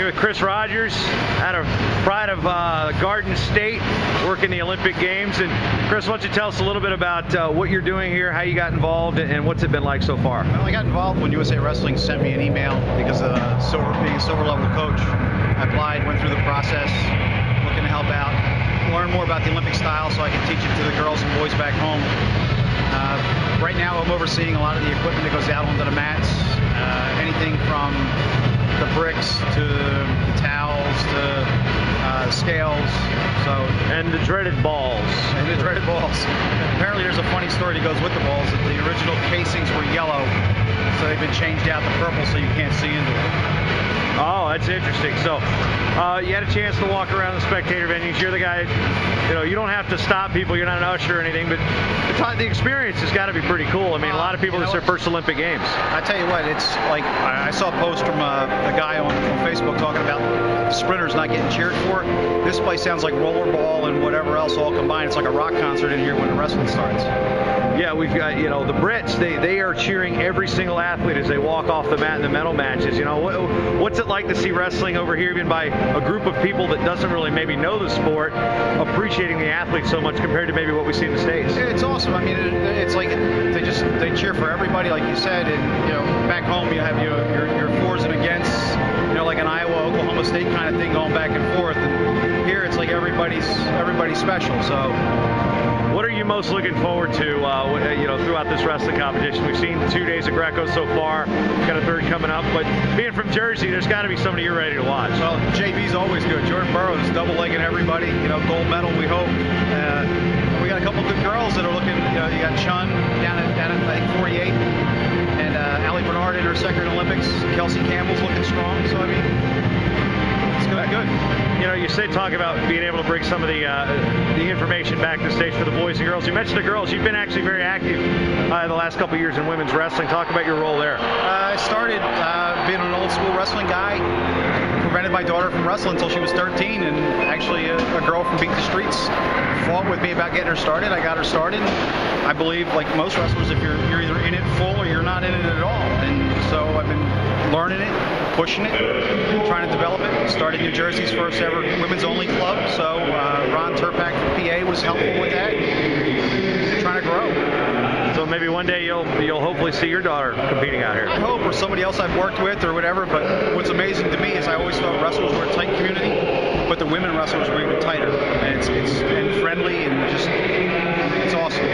here with Chris Rogers out of Pride of Garden State, working the Olympic Games. And Chris, why don't you tell us a little bit about what you're doing here, how you got involved, and what's it been like so far? Well, I got involved when USA Wrestling sent me an email because of being a silver level coach. I applied, went through the process, looking to help out, learn more about the Olympic style so I can teach it to the girls and boys back home. Right now I'm overseeing a lot of the equipment that goes out onto the mats, anything from the bricks to the towels to scales. And the dreaded balls. Apparently there's a funny story that goes with the balls, that the original casings were yellow, so they've been changed out to purple so you can't see into it. Oh, that's interesting. So you had a chance to walk around the spectator venues. You're the guy, you don't have to stop people. You're not an usher or anything, but the experience has got to be pretty cool. I mean, a lot of people, it's their first Olympic Games. I tell you what, it's like, I saw a post from a guy on Facebook talking about sprinters not getting cheered for. This place sounds like rollerball and whatever else all combined. It's like a rock concert in here when the wrestling starts. Yeah, we've got, the Brits, they are cheering every single athlete as they walk off the mat in the medal matches. What's it like to see wrestling over here, even by a group of people that doesn't really maybe know the sport, appreciating the athletes so much compared to maybe what we see in the States? It's awesome. I mean, it's like they cheer for everybody, like you said. And back home you have your fors and against, like an Iowa, Oklahoma State kind of thing going back and forth. And here it's like everybody's special. So. What are you most looking forward to, throughout this wrestling competition? We've seen 2 days of Greco so far, got a third coming up, but being from Jersey, there's got to be somebody you're ready to watch. Well, JB's always good. Jordan Burroughs double-legging everybody, gold medal, we hope. We got a couple good girls that are looking, you got Chun down at I think 48, and Allie Bernard in her second Olympics. Kelsey Campbell's looking strong, so I mean, it's going to be good. You talk about being able to bring some of the information back to the stage for the boys and girls. You mentioned the girls. You've been actually very active the last couple of years in women's wrestling. Talk about your role there. I started being an old school wrestling guy. Prevented my daughter from wrestling until she was 13, and actually a girl from Beat the Streets fought with me about getting her started. I got her started. I believe, like most wrestlers, if you're either in it full or you're not in it at all. And so I've been learning it, pushing it, trying to develop it. Started New Jersey's first ever women's only club, so Ron Turpak from PA was helpful with that. Trying to grow. So maybe one day you'll hopefully see your daughter competing out here. I hope, or somebody else I've worked with or whatever. But what's amazing to me is I always thought wrestlers were a tight community, but the women wrestlers were even tighter. And it's friendly and just it's awesome.